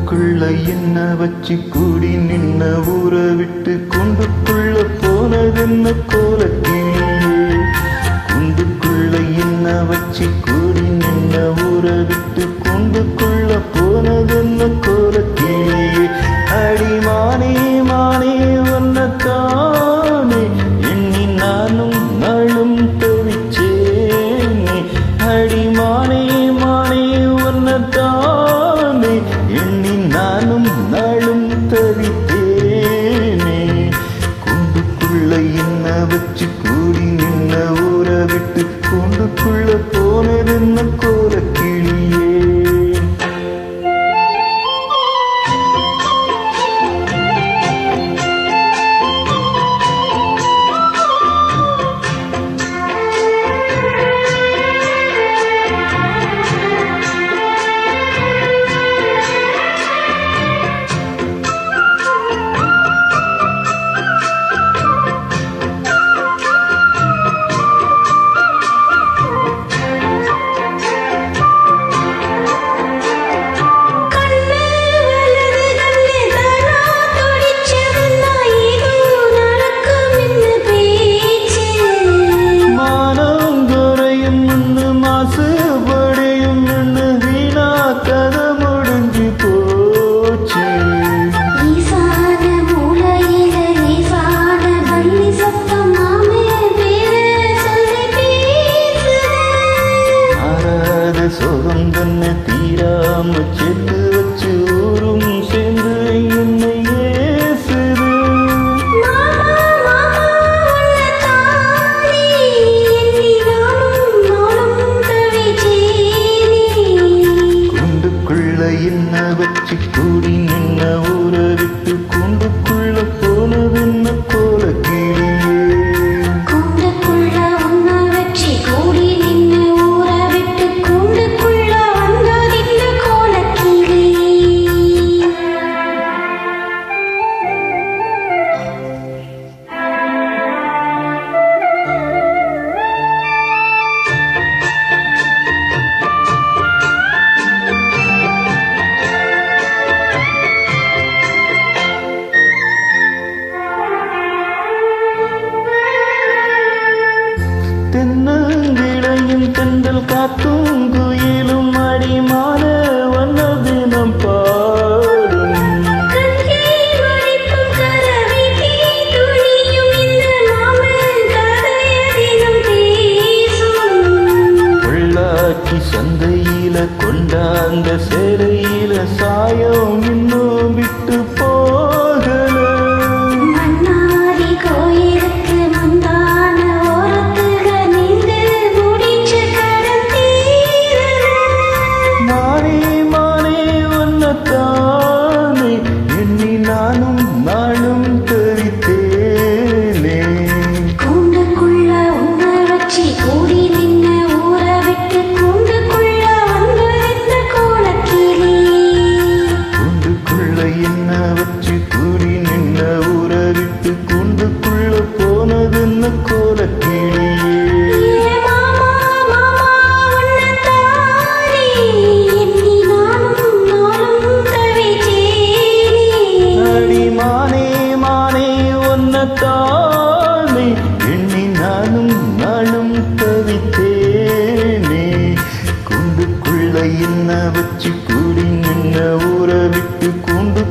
கூண்டுக்குள்ள என்ன வச்சு கூடி நின்ன ஊரை விட்டு கூண்டுக்குள்ள போனதென்ன கோலக்கிளியே. கூண்டுக்குள்ள என்ன வச்சு கூடி நின்ன ஊரை விட்டு கூண்டுக்குள்ள போனதென்ன கோலக்கிளியே. அடிமானே மானே ஒன்னத்தானே எண்ணி நானும் நாளும் தவிச்சேனே. அடிமானே மானே ஒன்னத்தானே எண்ணி நானும் நாளும் தவித்தேனே. கூண்டுக்குள்ள என்ன வச்சு கூடி நின்ன ஊரை விட்டு கூண்டுக்குள்ள போனதென்ன கோலக்கிளியே. சோகம் தன்னை தீராம சேர்த்து வச்சு ஊரும் சேர்ந்து என்னை ஏசுது. கூண்டுக்குள்ள என்ன வச்சு கூடி நின்ன ஊரை விட்டு கூண்டுக்குள்ள போனதென்ன கோலக்கிளியே. தென்னங்கிளையும் தென்றல் காத்தும் குயிலும் அடிமான வண்ணதினம் பாடும். பொள்ளாச்சி சந்தையில கொண்டாந்த சேலையில சாயம் இன்னும் விட்டு போகல. தானே எண்ணி நானும் நாளும் தவித்தேனே. கூண்டுக்குள்ள உன்னை வச்சு கூடி நின்ன ஊரை விட்டு கூண்டுக்குள்ள வந்ததென்ன கோலக்கிளியே. கூண்டுக்குள்ள என்ன வச்சு கூடி நின்ன ஊரை விட்டு கூண்டுக்குள்ள போனதென்ன கோலக்கிளியே. தானே எண்ணி நானும் நாளும் தவித்தேனே. கூண்டுக்குள்ள என்ன வச்சு கூடி நின்ன ஊரை விட்டு கூண்டு